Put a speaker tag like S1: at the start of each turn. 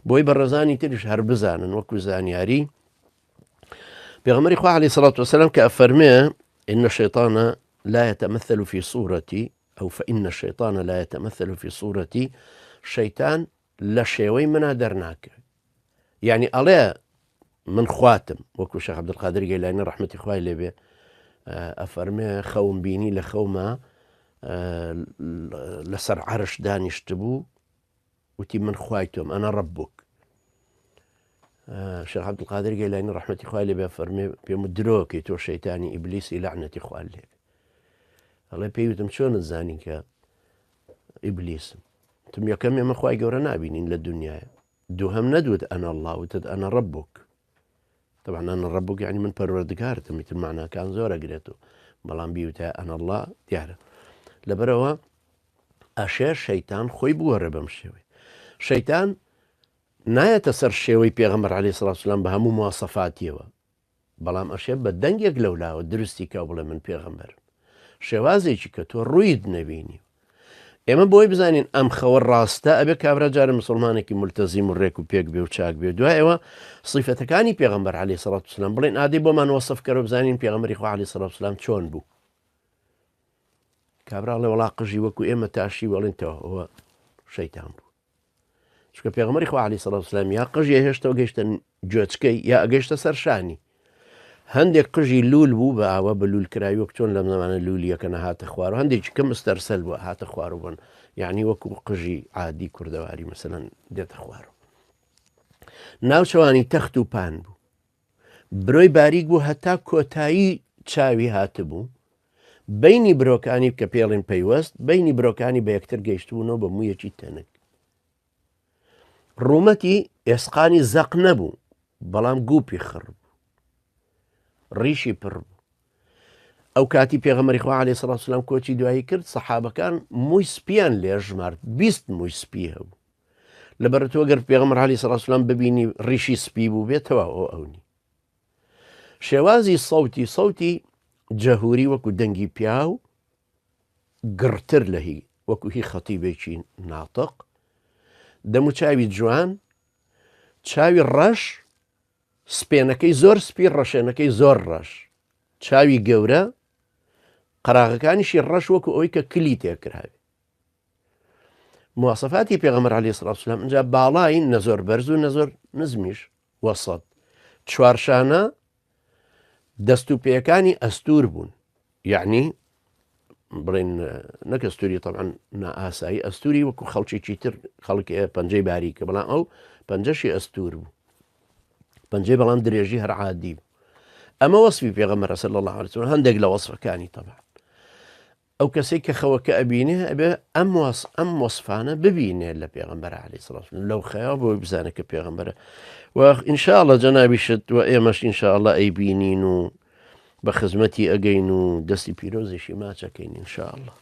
S1: بۆی بەڕێزانی تریش هەر بزانن وەکو زانیاری پێغەمبەری خوا عليه الصلاة والسلام کە ئەفەرمێ إن الشيطان لا يتمثل في صورتي أو فإن الشيطان لا يتمثل في صورتي شيطان لە شێوەی منە دەرناکە يعني ئەڵێ من خواتم وەکو شێخ عەبدولقادر گەیلانی ڕەحمەتی خوای لێبێ ئەفەرمێ خەوم بینی لە خەوما لەسەر عەرش دانیشت بوو وتی من خوای تۆم ئەنە ڕەبوک شێخ عەبدولقادر گەیلانی ڕەحمەتی خوای لێبێ فەرمێ پێم درۆکەی تۆ شەیتانی ئیبلیسی لەعنەتی خوا لێبێ ئەڵێ پێی وتم چۆنت زانی کە ئیبلیسم تم یەکەم ئێمە خوای گەورە نابینین لە دنیاە دووهەم نەدوت ئەنە الله وتت ئەنە ڕەبوک طبعا ئەنە ڕەبوک یعنی من پەروەردگارتم میتر معناکان زۆر ئەگرێتەوە بەڵام بیوتە ئەنە الله دیارە لەبەرەوە ئەشێ شەیتان خۆی بوەڕێ بەم شێوەی شەیتان نایەتە سەر شێوەی پێغەمبەر عەلەیهی سەڵاتو وسەلام بە هەموو مواسەفاتیەوە بەڵام ئەشێ بە دەنگێک لەولاوە درستی کە بڵێ من پێغەمبەرم شێوازێکی کە تۆ ڕوویت نەبینی ئێمە بۆی بزانین ئەم خەوە ڕاستە ئەبێ کابرا جارە مسلمانێکی ملتەزیم و ڕێک و پێک بێ و چاک بێ دوایەوە صیفەتەکانی پێغەمبەر عەلەیهی سەڵاتو وسەلام بڵێن ئادەی بۆمان وەسفکەرەوە بزانین پێغەمبەری خوا عەلەیهی سەڵاتو وسەلام چۆن بوو کابراڵێ وەڵا قژی وەکو ئێمە تاشی وەڵێنتەوە ئەوە شەیتان بوو چونکە پێغەمبەری خوا عەلەیهی سەڵاتو وسەلام یا قژی هێشتەوە گەیشتە گوێچکەی یا ئەگەیشتە سەر شانی هەندێک قژی لول بوو بە ئاوە بە لول کرایوە چۆن لەم زمانە لولیەکەنە هاتە خوار و هەندێکی کەم مستەرسەل بووە هاتە خوار بوون یعنی وەکو قژی عادی کوردەواری مەسەلەن دێتە خوارەوە ناوچەوانی تەخت و پان بوو برۆی باریک بوو هەتا کۆتایی چاوی هاتبوو بینی برۆکانی کە پێڵین پەیوەست بینی برۆکانی بە یەکتر گەیشتبوونەوە بە مویەکی تەنک ڕوومەتی ئێسقانی زەق نەبوو بەڵام گوپی خڕ بوو ڕیشی پڕ بوو ئەو کاتی پێغەمبەری خوا عەلەیهی سەڵاتو وسەلام کۆچی دوایی کرد سەحابەکان مووی سپیان لێ ژمارد 20 مووی سپی هەبوو لەبەر تۆ گەر پێغەمبەر عەلەیهی سەڵاتو وسەلام ببینی ڕیشی سپی بوو بێتەوە ئەونی شێوازی سەوتی جەهوری وەکو دەنگی پیا و گڕتر لە هی وەکو هی خەتیبێکی ناتق دەم و چاوی جوان چاوی ڕەش سپێنەکەی زۆر سپی ڕەشێنەکەی زۆر ڕەش چاوی گەورە قەراغەکانیشی ڕەش وەکو ئەوەی کە کلی تێکراوێ مواسەفاتی پێغەمبەر عەلەیهی سەڵاتو وسەلام ئەنجا باڵای نەزۆر بەرز و نەزۆر نزمیش وەسەط چوارشانە دەست و پێیەکانی ئەستور بوون یعنی بڵێن نەک ئەستوری طبعا نائاسایی ئەستوری وەکو خەڵکێکی تر خەڵک پەنجەی باریکە بەڵام ئەو پەنجەشی ئەستور بوو پەنجەی بەڵام درێژی هەر عادی بوو ئەمە وەسفی پێغەمبەرە صلی الله علیه وسلم هەندێک لە وەسفەکانی طبعا ئەو کەسێک کە خەوەکە ئەبینێ ئەبێ ئەم وەسفانە ببینێ لە پێغەمبەر عەلەیهی سەڵاتو وسەلام لەو خەیاڵ بۆی بزانێ کە پێغەمبەرە و ئینشاءڵڵا جەنابیشت و ئێمەش ئینشاءڵڵا ئەیبینین و بە خزمەتی ئەگەین و دەستی پیرۆزێکی ماچەکەین ئینشاءڵڵا